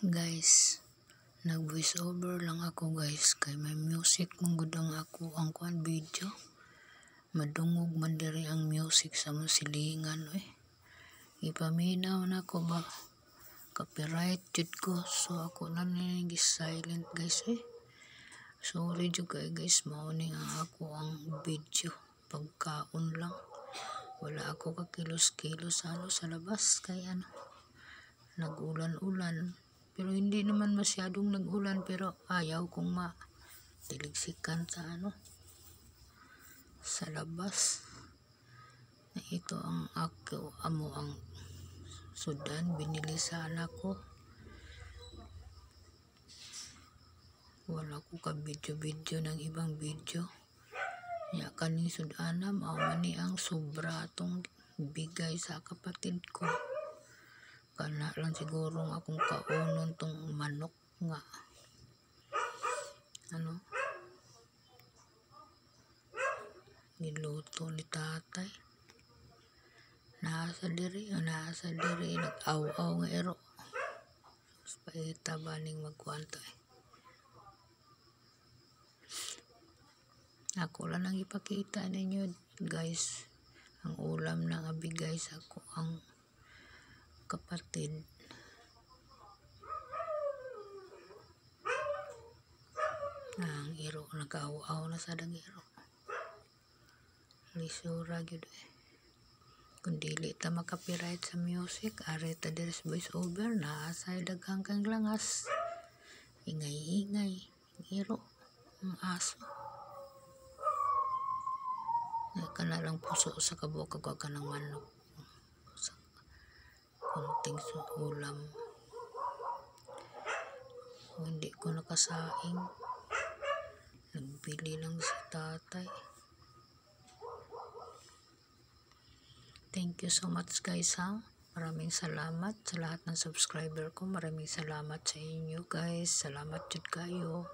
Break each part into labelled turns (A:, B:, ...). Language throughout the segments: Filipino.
A: Guys, nag voice over lang ako guys kay may music manggudang ako ang kuan video. Madungog man diri ang music sa mong silingan Ipaminaw na ko ba copyright jud ko, so ako na ni silent guys Sorry jud kay guys, mao ni ang ako ang video pagkaon lang. Wala ako kakilos-kilos sa labas kay nag-ulan-ulan. Pero hindi naman masyadong nag-ulan, pero ayaw kong matiligsikan sa labas. Na ito ang ang sudan binili sa anak ko. Wala ko ka video ng ibang video. Ya kaning sudana mao man ni ang sobra atong bigay sa kapatid ko. Kana lang siguro akong kaunon tong manok nga niluto ni tatay. Nasa diri nag-aw-aw nga ero. Paita ba ning magkwanta Ako lang ang ipakita ninyo guys ang ulam na abigay sa ako ang kapatid. Ang iro nag-aw-aw na sa dangiro. Lisura gyud Kung dili ta makapiright sa music, are ta diri sa voice over na asay daghang kang langas. Ingay-ingay, iro, ang aso. Kana lang puso sa kabuk ka ng manok. Sa kunting ulam. Hindi ko nakasaing. Nagbili lang si tatay. Thank you so much guys Maraming salamat sa lahat ng subscriber ko. Maraming salamat sa inyo guys. Salamat jud kayo.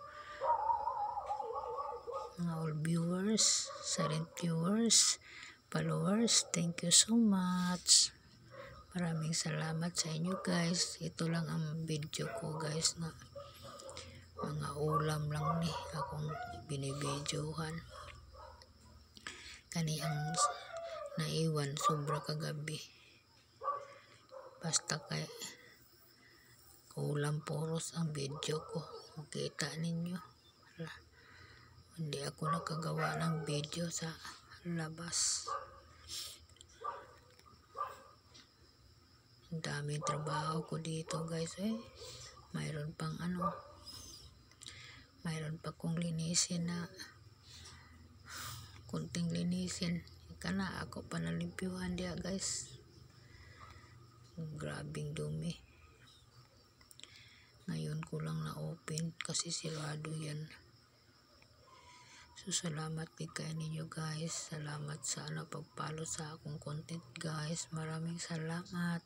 A: Mga all viewers, silent viewers, followers, thank you so much. Maraming salamat sa inyo guys. Ito lang ang video ko guys na mga ulam lang ni akong binibidyohan. Kani ang naiwan sobra kagabi. Basta kay ulam puros ang video ko. Makita ninyo. Hindi ako nakagawa ng video sa labas. Ang daming trabaho ko dito guys Mayroon pang mayroon pa kong linisin na kunting linisin. Kana ako pa nalimpyuhan dia guys. Grabing dumi. Ngayon ko lang na-open kasi sirado yan. So salamat kay ninyo guys. Salamat sa pagpalo sa akong content guys. Maraming salamat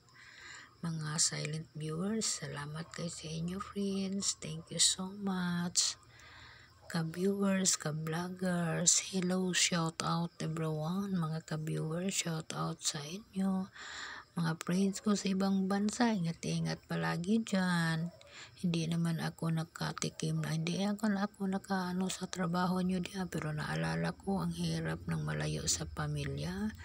A: mga silent viewers. Salamat kay sa inyo friends. Thank you so much. Ka-viewers, ka-vloggers, hello, shout out everyone. Mga ka-viewers, shout out sa inyo. Mga friends ko sa ibang bansa, ingat-ingat palagi dyan. Hindi naman ako nakatikim na, hindi ako nakaano sa trabaho nyo diyan, pero naalala ko ang hirap ng malayo sa pamilya.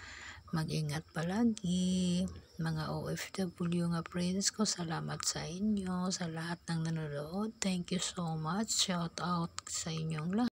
A: Mag-ingat palagi. Mga OFW nga friends ko, salamat sa inyo, sa lahat ng nanonood. Thank you so much. Shout out sa inyong lahat.